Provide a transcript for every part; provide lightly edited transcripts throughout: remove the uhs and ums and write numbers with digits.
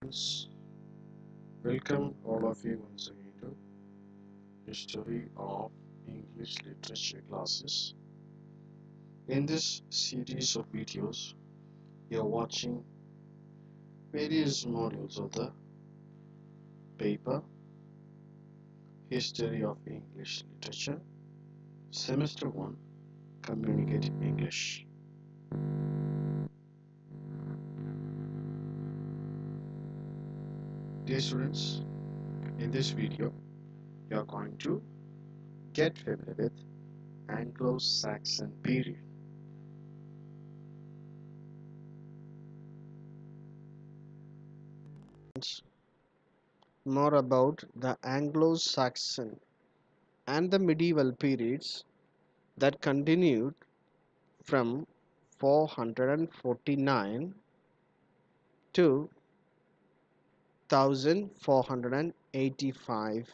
Friends, welcome all of you once again to History of English Literature classes. In this series of videos, you are watching various modules of the paper History of English Literature, Semester 1, Communicate English. Dear students, in this video, you are going to get familiar with Anglo Saxon period. More about the Anglo Saxon and the medieval periods that continued from 449 to 1485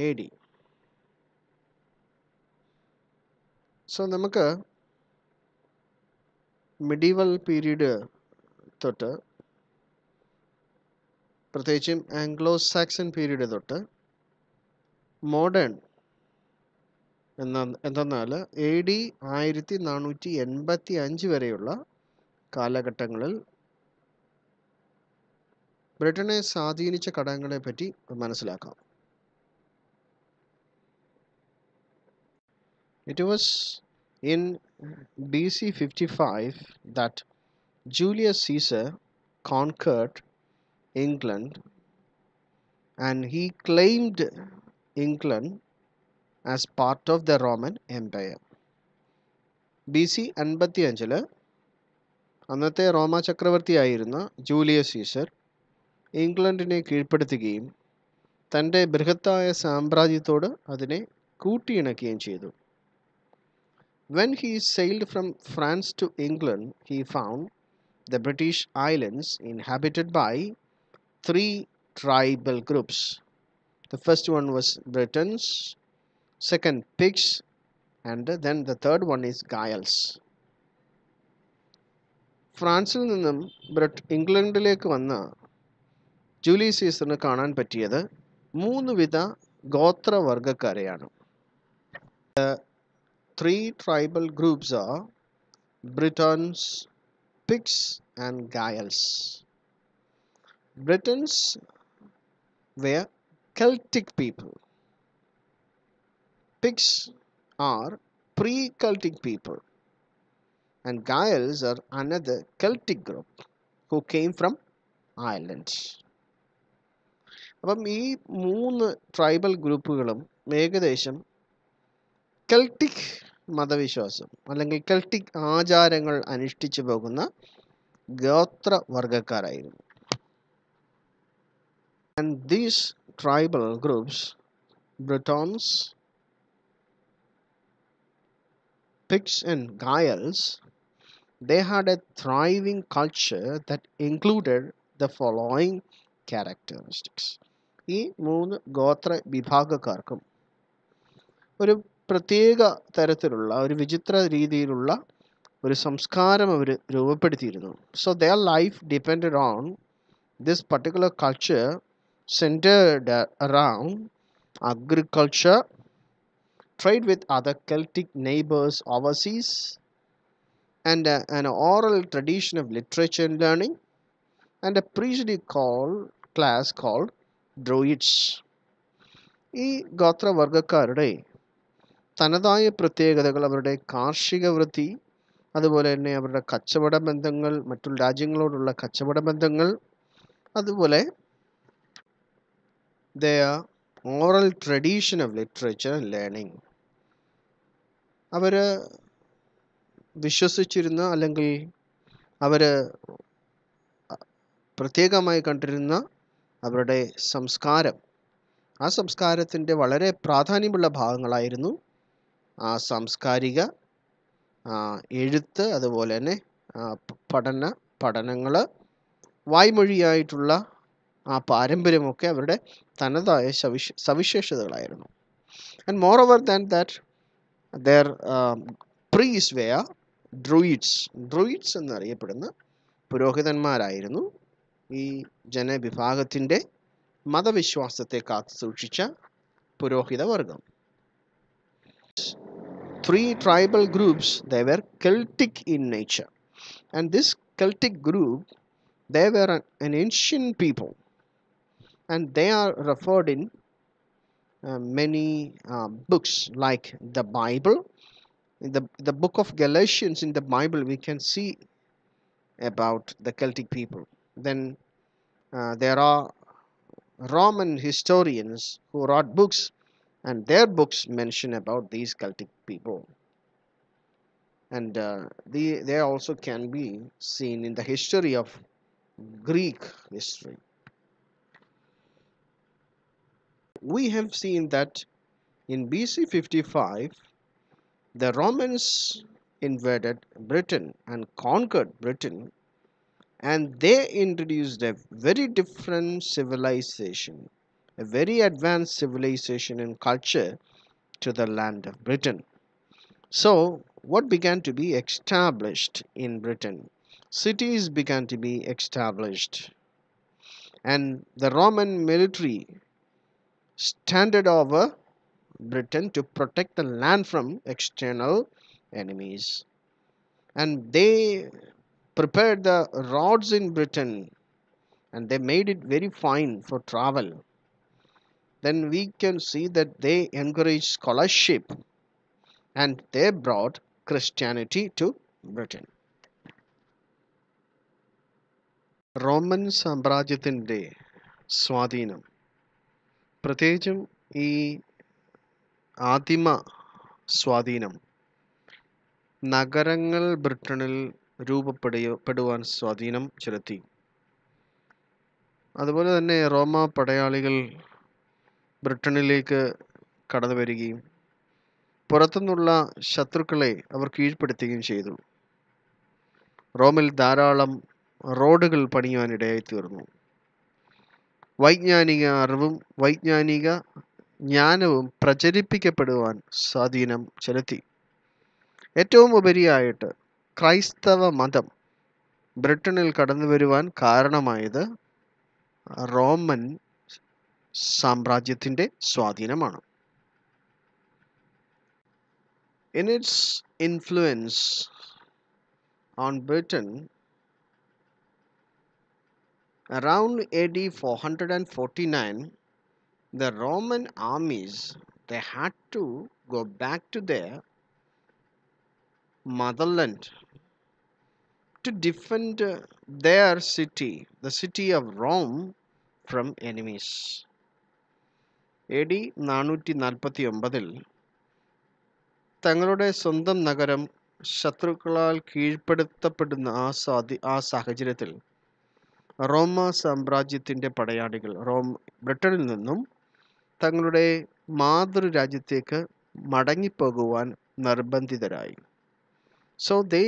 AD. So നമുക്ക് medieval period തൊട്ട് പ്രത്യേകിച്ചും Anglo Saxon period തൊട്ട് modern എന്തെന്നാൽ AD 1485 വരെയുള്ള കാലഘട്ടങ്ങളിൽ ബ്രിട്ടനെ സ്വാധീനിച്ച ഘടകങ്ങളെ പറ്റി മനസ്സിലാക്കാം. It was in BC 55 that Julius Caesar conquered England and he claimed England as part of the Roman Empire. BC 55 അന്നത്തെ റോമ ചക്രവർത്തിയായിരുന്ന ജൂലിയസ് സീസർ ഇംഗ്ലണ്ടിനെ കീഴ്പ്പെടുത്തുകയും തൻ്റെ ബൃഹത്തായ സാമ്രാജ്യത്തോട് അതിനെ കൂട്ടിയിണക്കുകയും ചെയ്തു. When he sailed from France to England, he found the British Islands inhabited by three tribal groups. The first one was Britons, second Picts, and then the third one is Gaels. ഫ്രാൻസിൽ നിന്നും ഇംഗ്ലണ്ടിലേക്ക് വന്ന Julius സീസറിന് കാണാൻ പറ്റിയത് മൂന്ന് വിധ ഗോത്രവർഗക്കാരെയാണ്. The three tribal groups are Britons, Picts, and Gaels. Britons were Celtic people. Picts are pre-Celtic people. And Gaels are another Celtic group who came from Ireland. അപ്പം ഈ മൂന്ന് ട്രൈബൽ ഗ്രൂപ്പുകളും ഏകദേശം കെൽട്ടിക് മതവിശ്വാസം അല്ലെങ്കിൽ കെൽട്ടിക് ആചാരങ്ങൾ അനുഷ്ഠിച്ചു പോകുന്ന ഗോത്രവർഗക്കാരായിരുന്നു. And these tribal groups, Britons, Picts and Gaels, they had a thriving culture that included the following characteristics. ഈ മൂന്ന് ഗോത്ര വിഭാഗക്കാർക്കും ഒരു പ്രത്യേക തരത്തിലുള്ള ഒരു വിചിത്ര രീതിയിലുള്ള ഒരു സംസ്കാരം അവർ രൂപപ്പെടുത്തിയിരുന്നു. So their life depended on this particular culture centered around agriculture, trade with other Celtic neighbors overseas, and an oral tradition of literature and learning, and a priestly class called Druids. ഈ ഗോത്രവർഗക്കാരുടെ തനതായ പ്രത്യേകതകൾ അവരുടെ കാർഷിക വൃത്തി, അതുപോലെ തന്നെ അവരുടെ കച്ചവട ബന്ധങ്ങൾ, മറ്റുള്ള രാജ്യങ്ങളോടുള്ള കച്ചവട ബന്ധങ്ങൾ, അതുപോലെ their oral tradition of literature and learning. അവർ വിശ്വസിച്ചിരുന്ന അല്ലെങ്കിൽ അവർ പ്രത്യേകമായി കണ്ടിരുന്ന അവരുടെ സംസ്കാരം, ആ സംസ്കാരത്തിൻ്റെ വളരെ പ്രാധാന്യമുള്ള ഭാഗങ്ങളായിരുന്നു ആ സാംസ്കാരിക എഴുത്ത്, അതുപോലെ തന്നെ പഠനങ്ങൾ, വായ്മൊഴിയായിട്ടുള്ള ആ പാരമ്പര്യമൊക്കെ അവരുടെ തനതായ സവിശേഷതകളായിരുന്നു. And moreover than that, their priests were Druids. Druids എന്നറിയപ്പെടുന്ന പുരോഹിതന്മാരായിരുന്നു. ഈ ജനവിഭാഗത്തിൻ്റെ മതവിശ്വാസത്തെ കാത്തുസൂക്ഷിച്ച പുരോഹിതവർഗം. Three tribal groups, they were Celtic in nature, and this Celtic group, they were an ancient people, and they are referred in many books like the Bible. In the book of Galatians in the Bible, we can see about the Celtic people. Then there are Roman historians who wrote books, and their books mention about these Celtic people. And they also can be seen in the history of Greek history. We have seen that in BC 55, the Romans invaded Britain and conquered Britain, and they introduced a very different civilization, a very advanced civilization and culture to the land of Britain. So, what began to be established in Britain? Cities began to be established, and the Roman military standed over Britain to protect the land from external enemies. And they prepared the roads in Britain, and they made it very fine for travel. Then we can see that they encouraged scholarship, and they brought Christianity to Britain. Roman സാമ്രാജ്യത്തിൻ്റെ സ്വാധീനം, പ്രത്യേകിച്ചും ഈ ആദിമ സ്വാധീനം, നഗരങ്ങൾ ബ്രിട്ടനിൽ രൂപപ്പെടുവാൻ സ്വാധീനം ചെലുത്തി. അതുപോലെ തന്നെ റോമ പടയാളികൾ ബ്രിട്ടനിലേക്ക് കടന്നു വരികയും പുറത്തുനിന്നുള്ള ശത്രുക്കളെ അവർ കീഴ്പ്പെടുത്തുകയും ചെയ്തു. റോമിൽ ധാരാളം റോഡുകൾ പണിയുവാനിടയായി തീർന്നു. വൈജ്ഞാനിക അറിവും വൈജ്ഞാനിക ജ്ഞാനവും പ്രചരിപ്പിക്കപ്പെടുവാൻ സ്വാധീനം ചെലുത്തി. ഏറ്റവും ഉപരിയായിട്ട് ക്രൈസ്തവ മതം ബ്രിട്ടനിൽ കടന്നു വരുവാൻ കാരണമായത് റോമൻ സാമ്രാജ്യത്തിൻ്റെ സ്വാധീനമാണ്. In its influence on Britain, around AD 449, the Roman armies, they had to go back to their motherland to defend their city, the city of Rome, from enemies. AD 449 തങ്ങളുടെ സ്വന്തം നഗരം ശത്രുക്കളാൽ കീഴ്പ്പെടുത്തപ്പെടുന്ന ആ സാഹചര്യത്തിൽ റോമ സാമ്രാജ്യത്തിൻ്റെ പടയാളികൾ ബ്രിട്ടനിൽ നിന്നും തങ്ങളുടെ മാതൃരാജ്യത്തേക്ക് മടങ്ങിപ്പോകുവാൻ നിർബന്ധിതരായി. So they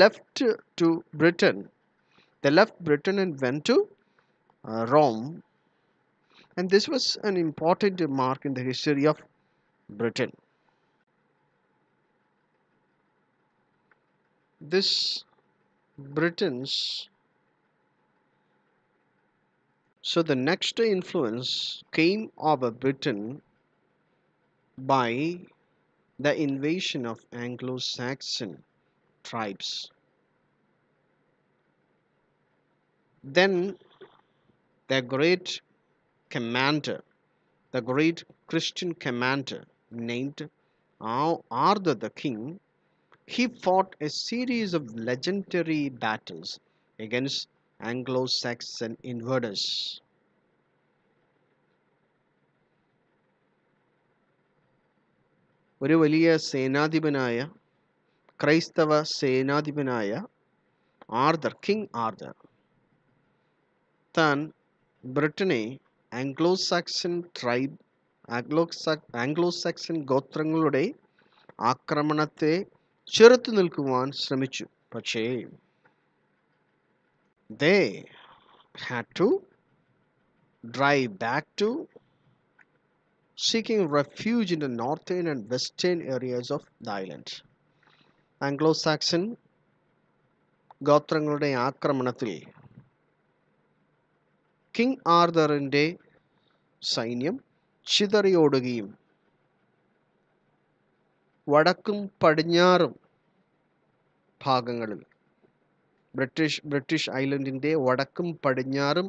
left Britain. They left Britain and went to Rome. And this was an important mark in the history of Britain. This Britain's So the next influence came over Britain by the invasion of Anglo Saxon tribes. Then the great commander, the great Christian commander named Arthur the King, he fought a series of legendary battles against Anglo Saxon invaders. ഒരു വലിയ സേനാധിപനായ ക്രൈസ്തവ സേനാധിപനായ king Arthur താൻ ബ്രിട്ടനെ Anglo Saxon ഗോത്രങ്ങളുടെ ആക്രമണത്തെ ചെറുത്തു നിൽക്കുവാൻ ശ്രമിച്ചു. പക്ഷേ they had to drive back to seeking refuge in the northern and western areas of the island. Anglo-Saxon ഗോത്രങ്ങളുടെ ആക്രമണത്തിൽ കിങ് ആർതറിൻ്റെ സൈന്യം ചിതറിയോടുകയും വടക്കും പടിഞ്ഞാറും ഭാഗങ്ങളിൽ ബ്രിട്ടീഷ് ഐലൻഡിൻ്റെ വടക്കും പടിഞ്ഞാറും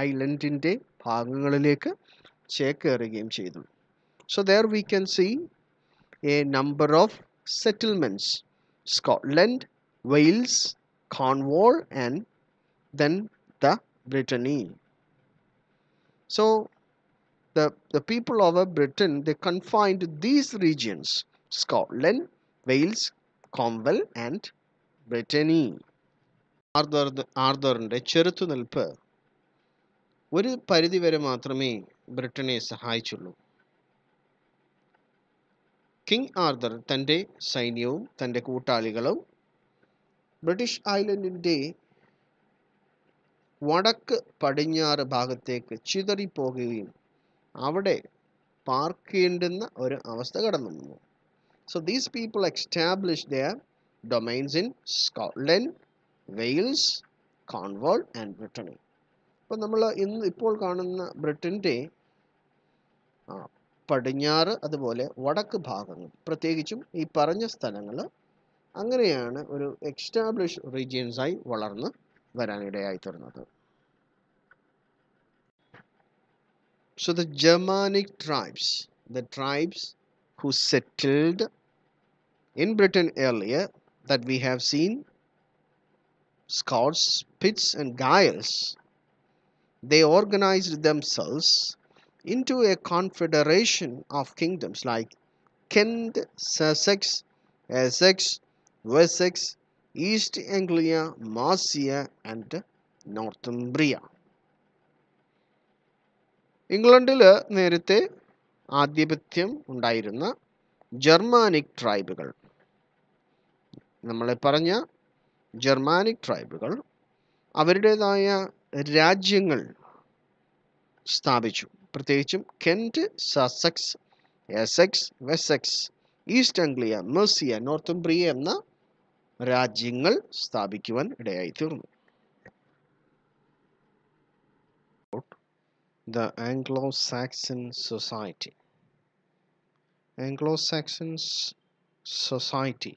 ഐലൻഡിൻ്റെ ഭാഗങ്ങളിലേക്ക് ചേക്കേറുകയും ചെയ്തു. So there we can see a number of settlements: Scotland, Wales, Cornwall, and then the Brittany. So the people of Britain, they confined these regions: Scotland, Wales, Cornwall, and Brittany. ആർതറിൻ്റെ ചെറുത്തുനിൽപ്പ് ഒരു പരിധിവരെ മാത്രമേ ബ്രിട്ടനെ സഹായിച്ചുള്ളൂ. King Arthur തൻ്റെ സൈന്യവും തൻ്റെ കൂട്ടാളികളും British ഐലൻഡിൻ്റെ വടക്ക് പടിഞ്ഞാറ് ഭാഗത്തേക്ക് ചിതറിപ്പോകുകയും അവിടെ പാർക്കേണ്ടുന്ന ഒരു അവസ്ഥ കടന്നു വന്നു. So these people established their domains in Scotland, Wales, Cornwall, and Brittany. അപ്പോൾ നമ്മൾ ഇപ്പോൾ കാണുന്ന ബ്രിട്ടൻ്റെ പടിഞ്ഞാറ് അതുപോലെ വടക്ക് ഭാഗങ്ങൾ, പ്രത്യേകിച്ചും ഈ പറഞ്ഞ സ്ഥലങ്ങൾ, അങ്ങനെയാണ് ഒരു എക്സ്റ്റാബ്ലിഷ് റീജിയൻസായി വളർന്ന് വരാനിടയായി തീർന്നത്. So the Germanic tribes, the tribes who settled in Britain earlier, that we have seen, Scots, Picts, and Gaels, they organized themselves into a confederation of kingdoms like Kent, Sussex, Essex, Wessex, East Anglia, Mercia, and Northumbria. ഇംഗ്ലണ്ടിൽ നേരത്തെ ആധിപത്യം ഉണ്ടായിരുന്ന Germanic ട്രൈബുകൾ, നമ്മളെ പറഞ്ഞ Germanic ട്രൈബുകൾ അവരുടേതായ രാജ്യങ്ങൾ സ്ഥാപിച്ചു. പ്രത്യേകിച്ചും Kent, Sussex, Essex, Wessex, East Anglia, Mercia, Northumbria എന്ന രാജ്യങ്ങൾ സ്ഥാപിക്കുവാൻ ഇടയായി തീർന്നു. The Anglo Saxon Society. Anglo Saxon Society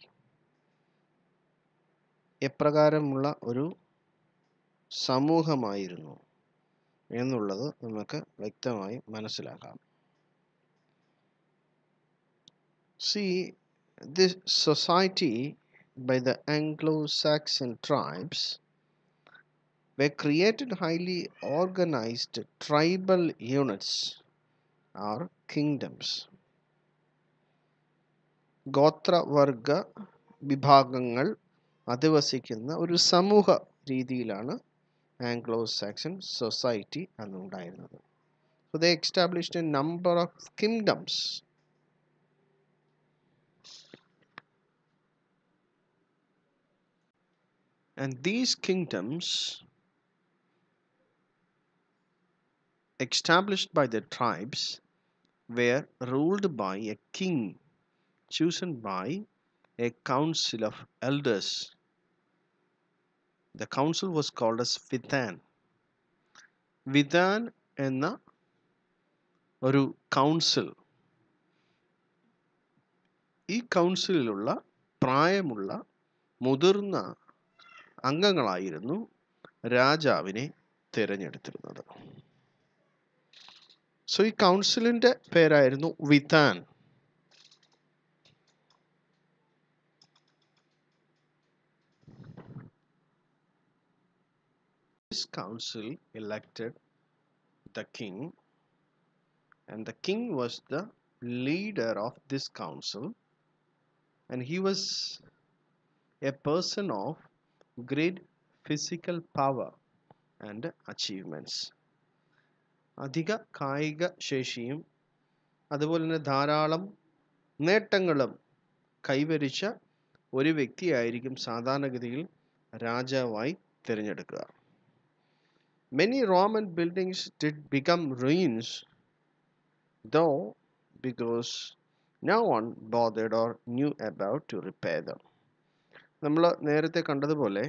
എപ്രകാരമുള്ള ഒരു സമൂഹമായിരുന്നു എന്നുള്ളത് നമുക്ക് വ്യക്തമായി മനസ്സിലാക്കാം. See, this society by the Anglo Saxon tribes were created highly organized tribal units or kingdoms. ഗോത്രവർഗ വിഭാഗങ്ങൾ അധിവസിക്കുന്ന ഒരു സമൂഹ രീതിയിലാണ് ആംഗ്ലോ സാക്സൺ സൊസൈറ്റി അന്നുണ്ടായിരുന്നത്. So they established a number of kingdoms. And these kingdoms established by the tribes were ruled by a king chosen by a council of elders. The council was called as Vithan. Vithan എന്ന ഒരു council, ഈ കൗൺസിലുള്ള പ്രായമുള്ള മുതിർന്ന അംഗങ്ങളായിരുന്നു രാജാവിനെ തിരഞ്ഞെടുത്തിരുന്നത്. So ഈ കൗൺസിലിൻ്റെ പേരായിരുന്നു Vitran. This council elected the king, and the king was the leader of this council, and he was a person of great physical power and achievements. അധിക കായിക ശേഷിയും അതുപോലെ തന്നെ ധാരാളം നേട്ടങ്ങളും കൈവരിച്ച ഒരു വ്യക്തിയായിരിക്കും സാധാരണഗതിയിൽ രാജാവായി തിരഞ്ഞെടുക്കുക. Many Roman buildings did become ruins, though, because no one bothered or knew about to repair them. നമ്മൾ നേരത്തെ കണ്ടതുപോലെ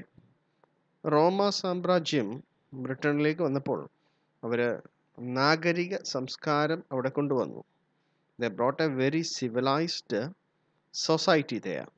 റോമ സാമ്രാജ്യം ബ്രിട്ടനിലേക്ക് വന്നപ്പോൾ അവർ നാഗരിക സംസ്കാരം അവിടെ കൊണ്ടുവന്നു. They brought a very civilized society there.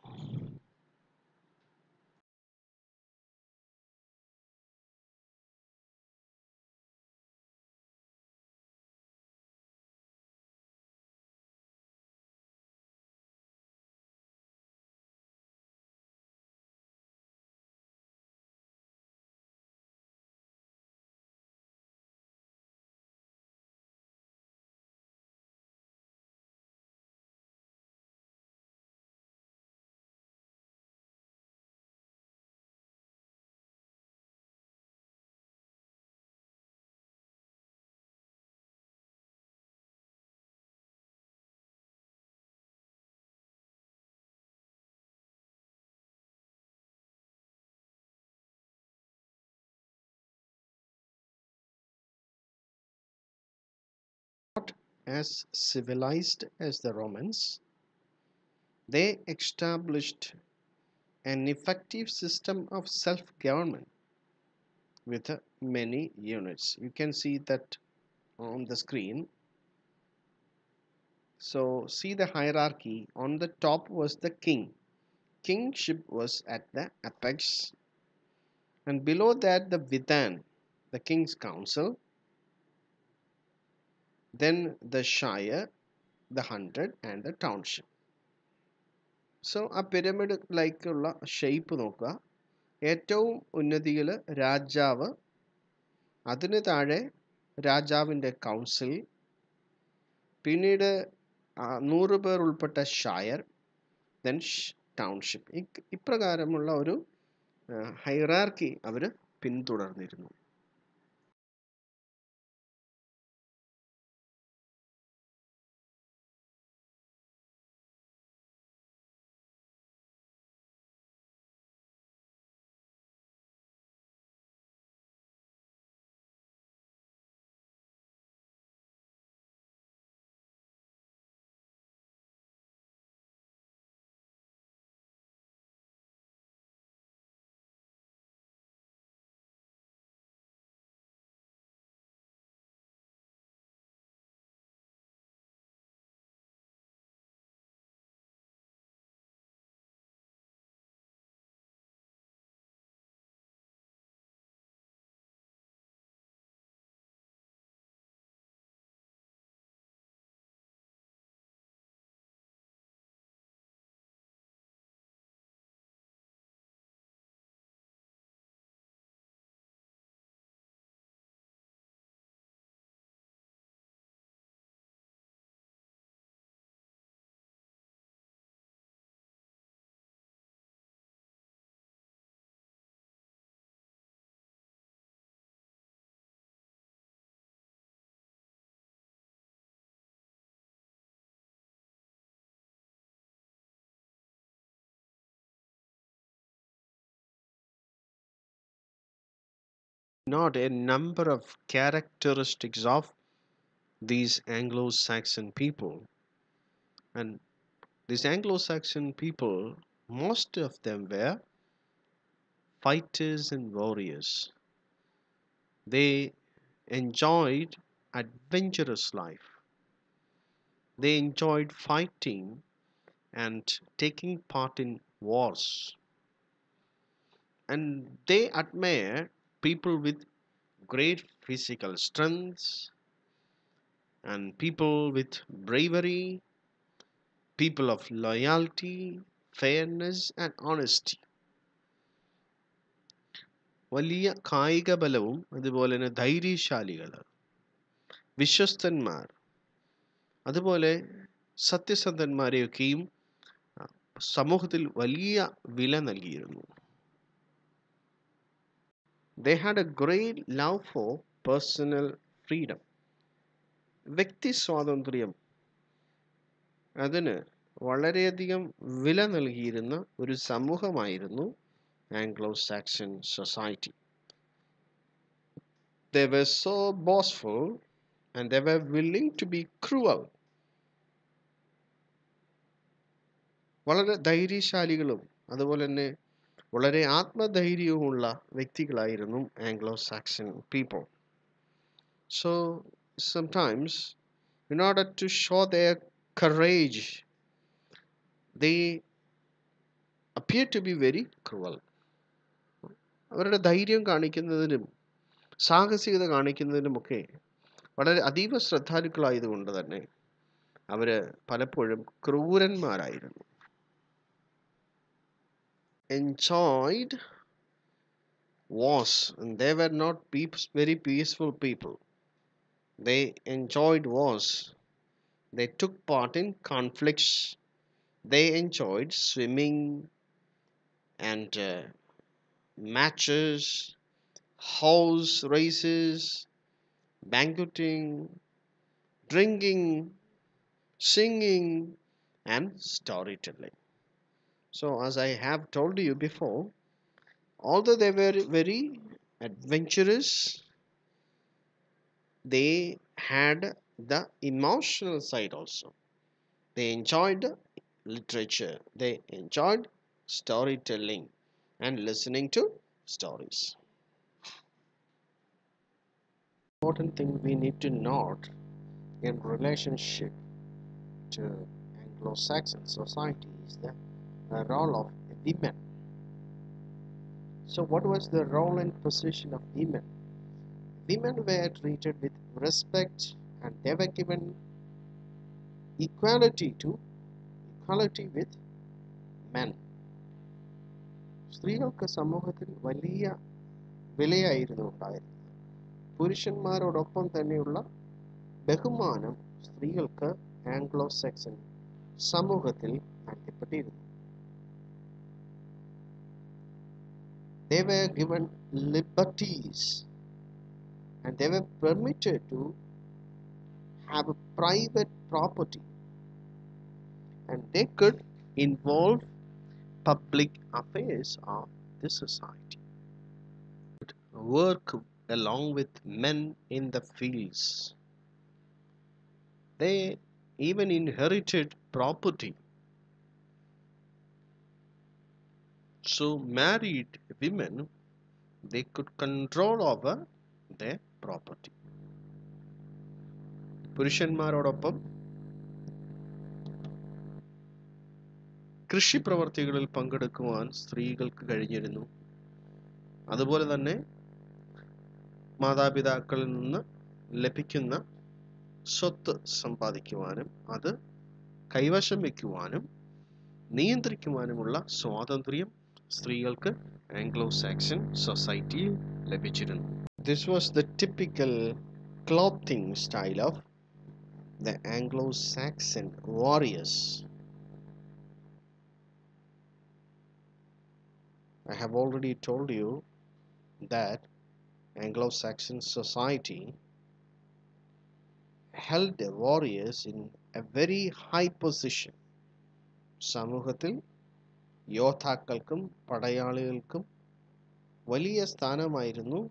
Not as civilized as the Romans, they established an effective system of self-government with many units. You can see that on the screen. So see the hierarchy. On the top was the king. Kingship was at the apex, and below that the Vidan, the king's council, then the shire, the hundred, and the township. So ആ pyramid ലൈക്കുള്ള shape നോക്കുക. ഏറ്റവും ഉന്നതിയിൽ രാജാവ്, അതിന് താഴെ രാജാവിൻ്റെ council, പിന്നീട് 100 പേർ ഉൾപ്പെട്ട ഷയർ, ദെൻ ടൗൺഷിപ്പ്. ഇപ്രകാരമുള്ള ഒരു ഹൈറാർക്കി അവർ പിന്തുടർന്നിരുന്നു. Not a number of characteristics of these Anglo Saxon people. And these Anglo Saxon people, most of them were fighters and warriors. They enjoyed adventurous life. They enjoyed fighting and taking part in wars. And they admire people with great physical strength and people with bravery, people of loyalty, fairness, and honesty. വലിയ കായിക ബലവും അതുപോലെ തന്നെ ധൈര്യശാലികൾ, വിശ്വസ്തന്മാർ, അതുപോലെ സത്യസന്ധന്മാരെയൊക്കെയും സമൂഹത്തിൽ വലിയ വില നൽകിയിരുന്നു. They had a great love for personal freedom. വ്യക്തി സ്വാതന്ത്ര്യം, അതിന് വളരെയധികം വില നൽകിയിരുന്ന ഒരു സമൂഹമായിരുന്നു Anglo Saxon society. They were so boastful and they were willing to be cruel. വളരെ ധൈര്യശാലികളും അതുപോലെ തന്നെ വളരെ ആത്മധൈര്യവുമുള്ള വ്യക്തികളായിരുന്നു Anglo Saxon people. So sometimes, in order to show their courage, they appear to be very cruel. അവരുടെ ധൈര്യം കാണിക്കുന്നതിനും സാഹസികത കാണിക്കുന്നതിനുമൊക്കെ വളരെ അതീവ ശ്രദ്ധാലുക്കളായതുകൊണ്ട് തന്നെ അവര് പലപ്പോഴും ക്രൂരന്മാരായിരുന്നു. Enjoyed wars, and they were not very peaceful people. They enjoyed wars. They took part in conflicts. They enjoyed swimming and matches, horse races, banqueting, drinking, singing, and storytelling. So, as I have told you before, although they were very adventurous, they had the emotional side also. They enjoyed literature, they enjoyed storytelling and listening to stories. Important thing we need to note in relationship to Anglo Saxon society is the role of women. So, what was the role and position of women? Women were treated with respect and they were given equality with men. സ്ത്രീകൾക്ക് സമൂഹത്തിൽ വലിയ വിലയായിരുന്നു ഉണ്ടായിരുന്നത്. പുരുഷന്മാരോടൊപ്പം തന്നെയുള്ള ബഹുമാനം സ്ത്രീകൾക്ക് Anglo Saxon സമൂഹത്തിൽ നൽകപ്പെട്ടിരുന്നു. They were given liberties and they were permitted to have a private property and they could involve public affairs of the society. Work along with men in the fields. They even inherited property. So married women, they could control over their property. പുരുഷന്മാരോടൊപ്പം കൃഷി പ്രവർത്തികളിൽ പങ്കെടുക്കുവാൻ സ്ത്രീകൾക്ക് കഴിഞ്ഞിരുന്നു. അതുപോലെ തന്നെ മാതാപിതാക്കളിൽ നിന്ന് ലഭിക്കുന്ന സ്വത്ത് സമ്പാദിക്കുവാനും അത് കൈവശം വയ്ക്കുവാനും നിയന്ത്രിക്കുവാനുമുള്ള സ്വാതന്ത്ര്യം സ്ത്രീകൾക്ക് ആംഗ്ലോ സാക്സൺ സൊസൈറ്റിയിൽ ലഭിച്ചിരുന്നു. This was the typical clothing style of the Anglo Saxon warriors. I have already told you that Anglo Saxon society held the warriors in a very high position. സമൂഹത്തിൽ യോദ്ധാക്കൾക്കും പടയാളികൾക്കും വലിയ സ്ഥാനമായിരുന്നു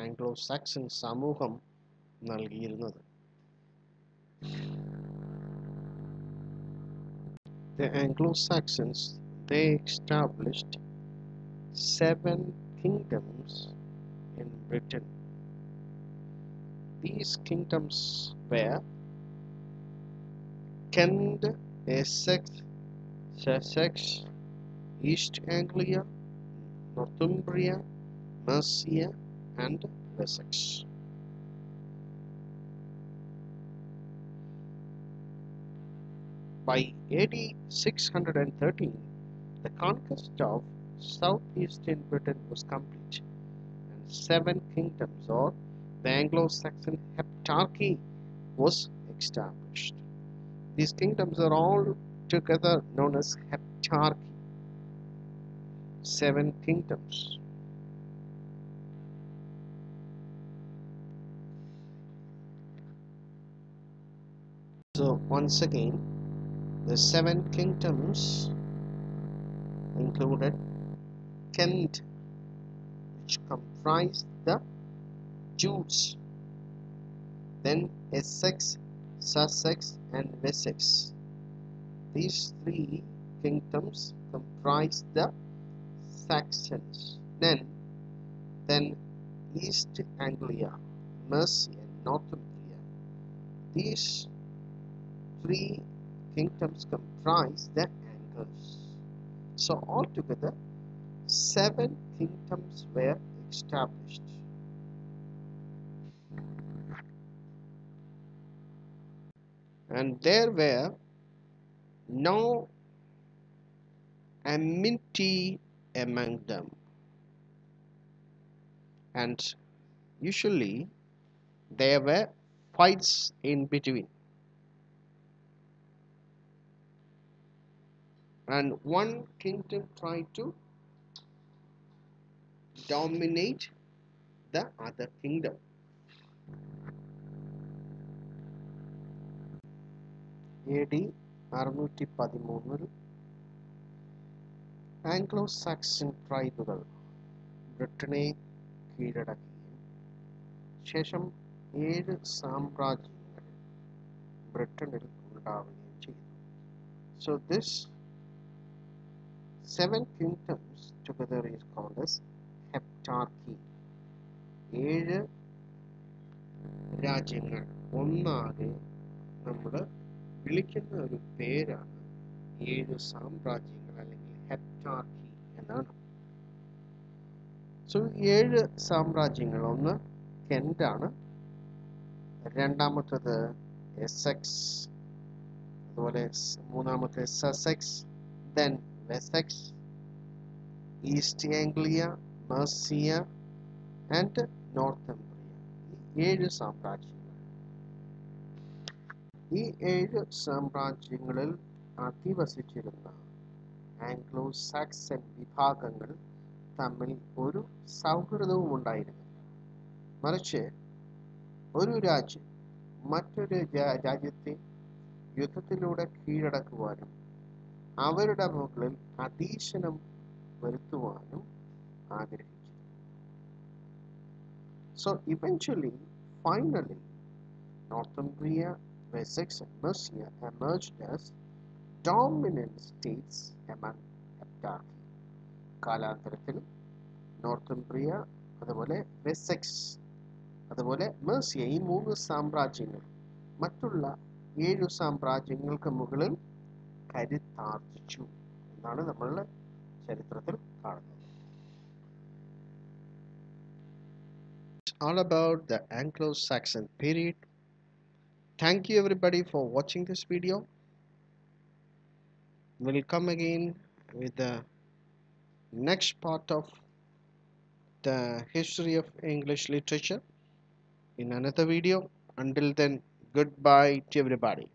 ആംഗ്ലോ സാക്സൺ സമൂഹം നൽകിയിരുന്നത്. The Anglo Saxons, they established 7 kingdoms in Britain. These kingdoms were Kent, Essex, Sussex, East Anglia, Northumbria, Mercia, and Wessex. By AD 613, the conquest of southeastern Britain was complete, and 7 kingdoms, or the Anglo-Saxon heptarchy, was established. These kingdoms are all together known as heptarchy. 7 kingdoms. So once again, the 7 kingdoms included Kent, which comprised the Jutes, then Essex, Sussex, and Wessex. These 3 kingdoms comprised the Saxons. Then East Anglia, Mercia, Northumbria. These three kingdoms comprise the Angles. So altogether, 7 kingdoms were established. And there were no enmity among them. And usually there were fights in between. And one kingdom tried to dominate the other kingdom. AD 613 Anglo Saxon ട്രൈബുകൾ ബ്രിട്ടനെ കീഴടക്കുകയും ശേഷം 7 സാമ്രാജ്യങ്ങൾ ബ്രിട്ടനിൽ ഉണ്ടാവുകയും ചെയ്തു. So this 7 kingdoms together is called as heptarchy. 7 രാജ്യങ്ങൾ ഒന്നാകെ നമ്മൾ വിളിക്കുന്ന ഒരു പേരാണ് 7 സാമ്രാജ്യങ്ങൾ അല്ലെങ്കിൽ ഹെപ്റ്റാർക്കി എന്നാണ്. സോ 7 സാമ്രാജ്യങ്ങൾ, ഒന്ന് കെന്റാണ്, രണ്ടാമത്തത് എസെക്സ്, അതുപോലെ മൂന്നാമത്തെ Sussex, then Wessex, East Anglia, Mercia and Northumbria. ഈ 7 സാമ്രാജ്യങ്ങൾ, ഈ 7 സാമ്രാജ്യങ്ങളിൽ അധിവസിച്ചിരുന്ന ആംഗ്ലോ സാക്സൺ വിഭാഗങ്ങൾ തമ്മിൽ ഒരു സൗഹൃദവും ഉണ്ടായിരുന്നില്ല. മറിച്ച് ഒരു രാജ്യം മറ്റൊരു രാജ്യത്തെ യുദ്ധത്തിലൂടെ കീഴടക്കുവാനും അവരുടെ മുകളിൽ അധീശനം വരുത്തുവാനും ആഗ്രഹിച്ചു. So eventually, finally, Northumbria, Wessex and Mercia emerged as dominant states among heptarchy. കാലാന്തരത്തിൽ നോർത്തുംബ്രിയ, അതുപോലെ വെസെക്സ്, അതുപോലെ മെർസിയ, ഈ 3 സാമ്രാജ്യങ്ങൾ മറ്റുള്ള 7 സാമ്രാജ്യങ്ങൾക്ക് മുകളിൽ കരുത്താർജിച്ചു എന്നാണ് നമ്മളുടെ ചരിത്രത്തിൽ കാണുന്നത്. All about the Anglo-Saxon period. Thank you everybody for watching this video. We'll come again with the next part of the history of English literature in another video. Until then, goodbye to everybody.